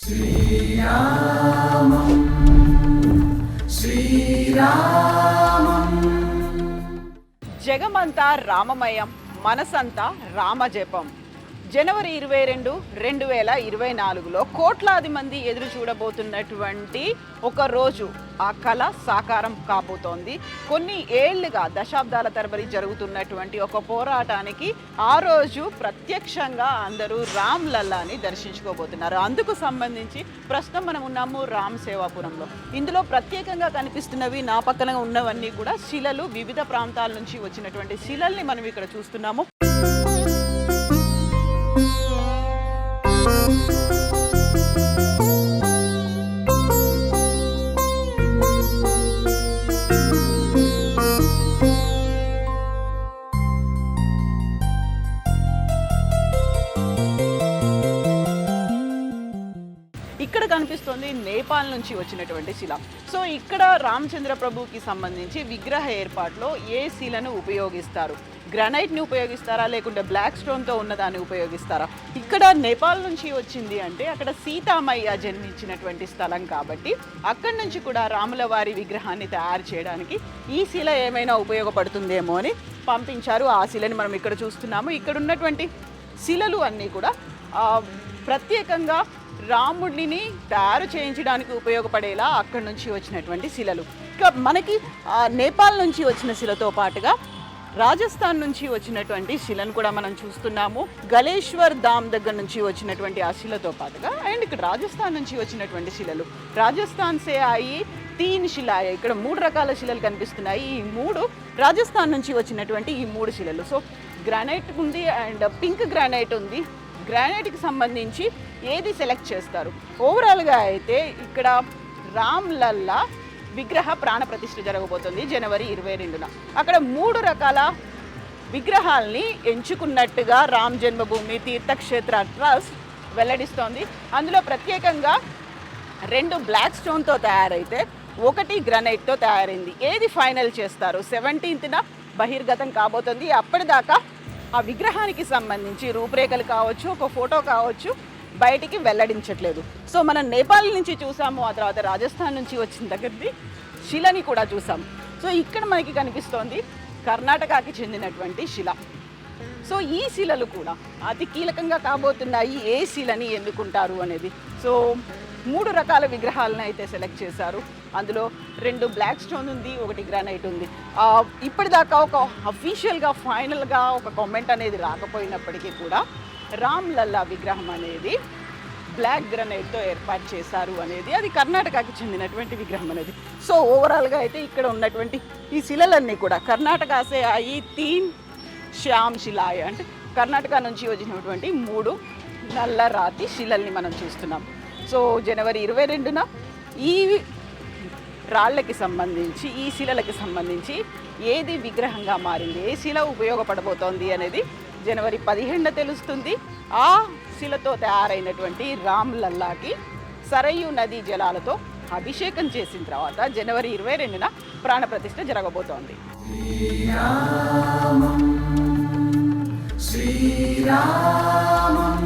శ్రీరామం శ్రీరామం జగమంతా రామమయం, మనసంతా రామజపం. జనవరి 22, 2024లో కోట్లాది మంది ఎదురు చూడబోతున్నటువంటి ఒక రోజు ఆ కళ సాకారం కాబోతోంది. కొన్ని ఏళ్లుగా దశాబ్దాల తరబడి జరుగుతున్నటువంటి ఒక పోరాటానికి ఆ రోజు ప్రత్యక్షంగా అందరూ రామ్ లల్లాని దర్శించుకోబోతున్నారు. అందుకు సంబంధించి ప్రస్తుతం మనం ఉన్నాము రామ్ సేవాపురంలో. ఇందులో ప్రత్యేకంగా కనిపిస్తున్నవి నా పక్కన ఉన్నవన్నీ కూడా శిలలు, వివిధ ప్రాంతాల నుంచి వచ్చినటువంటి శిలల్ని మనం ఇక్కడ చూస్తున్నాము. ఇక్కడ కనిపిస్తుంది నేపాల్ నుంచి వచ్చినటువంటి శిల. సో ఇక్కడ రామచంద్ర ప్రభుకి సంబంధించి విగ్రహ ఏర్పాటులో ఏ శిలను ఉపయోగిస్తారు? గ్రానైట్ని ఉపయోగిస్తారా, లేకుంటే బ్లాక్ స్టోన్తో ఉన్నదాన్ని ఉపయోగిస్తారా? ఇక్కడ నేపాల్ నుంచి వచ్చింది అంటే అక్కడ సీతామయ్య జన్మించినటువంటి స్థలం కాబట్టి అక్కడి నుంచి కూడా రాముల వారి విగ్రహాన్ని తయారు చేయడానికి ఈ శిల ఏమైనా ఉపయోగపడుతుందేమో అని పంపించారు. ఆ శిలని మనం ఇక్కడ చూస్తున్నాము. ఇక్కడ ఉన్నటువంటి శిలలు అన్నీ కూడా ప్రత్యేకంగా రాముడిని తయారు చేయించడానికి ఉపయోగపడేలా అక్కడి నుంచి వచ్చినటువంటి శిలలు. ఇక మనకి నేపాల్ నుంచి వచ్చిన శిలతో పాటుగా రాజస్థాన్ నుంచి వచ్చినటువంటి శిలను కూడా మనం చూస్తున్నాము. గలేశ్వర్ ధామ్ దగ్గర నుంచి వచ్చినటువంటి ఆ శిలతో పాటుగా అండ్ ఇక్కడ రాజస్థాన్ నుంచి వచ్చినటువంటి శిలలు, రాజస్థాన్ సే అయి 3 శిలాయ, ఇక్కడ 3 రకాల శిలలు కనిపిస్తున్నాయి. ఈ 3 రాజస్థాన్ నుంచి వచ్చినటువంటి ఈ 3 శిలలు. సో గ్రానైట్ ఉంది అండ్ పింక్ గ్రానైట్ ఉంది. గ్రానైట్కి సంబంధించి ఏది సెలెక్ట్ చేస్తారు? ఓవరాల్గా అయితే ఇక్కడ రామ్ లల్లా విగ్రహ ప్రాణ ప్రతిష్ఠ జరగబోతుంది జనవరి 22న. అక్కడ 3 రకాల విగ్రహాల్ని ఎంచుకున్నట్టుగా రామ్ జన్మభూమి తీర్థక్షేత్ర ట్రస్ట్ వెల్లడిస్తోంది. అందులో ప్రత్యేకంగా 2 బ్లాక్ స్టోన్తో తయారైతే 1 గ్రానైట్తో తయారైంది. ఏది ఫైనల్ చేస్తారు? 17న బహిర్గతం కాబోతుంది. అప్పటిదాకా ఆ విగ్రహానికి సంబంధించి రూపురేఖలు కావచ్చు, ఒక ఫోటో కావచ్చు, బయటికి వెల్లడించట్లేదు. సో మనం నేపాల్ నుంచి చూసాము, ఆ తర్వాత రాజస్థాన్ నుంచి వచ్చిన దగ్గరది శిలని కూడా చూసాము. సో ఇక్కడ మనకి కనిపిస్తోంది కర్ణాటకకి చెందినటువంటి శిల. సో ఈ శిలలు కూడా అతి కీలకంగా కాబోతున్నాయి. ఏ శిలని ఎన్నుకుంటారు అనేది. సో 3 రకాల విగ్రహాలను అయితే సెలెక్ట్ చేశారు. అందులో 2 బ్లాక్ స్టోన్ ఉంది, 1 గ్రానైట్ ఉంది. ఇప్పటిదాకా ఒక అఫీషియల్గా ఫైనల్గా ఒక కామెంట్ అనేది రాకపోయినప్పటికీ కూడా రామ్ లల్లా విగ్రహం అనేది బ్లాక్ గ్రానైట్తో ఏర్పాటు చేశారు అనేది, అది కర్ణాటకకి చెందినటువంటి విగ్రహం అనేది. సో ఓవరాల్గా అయితే ఇక్కడ ఉన్నటువంటి ఈ శిలలన్నీ కూడా కర్ణాటక సే అయి 3 శ్యామ్ శిలాయ, అంటే కర్ణాటక నుంచి వచ్చినటువంటి 3 నల్ల రాతి శిలల్ని మనం చూస్తున్నాం. సో జనవరి 22న ఈ రాళ్ళకి సంబంధించి, ఈ శిలలకి సంబంధించి ఏది విగ్రహంగా మారింది, ఏ శిల ఉపయోగపడబోతోంది అనేది జనవరి 15న తెలుస్తుంది. ఆ శిలతో తయారైనటువంటి రామ్ లల్లాకి సరయూ నదీ జలాలతో అభిషేకం చేసిన తర్వాత జనవరి 22న ప్రాణప్రతిష్ఠ జరగబోతోంది. శ్రీరామం శ్రీరామం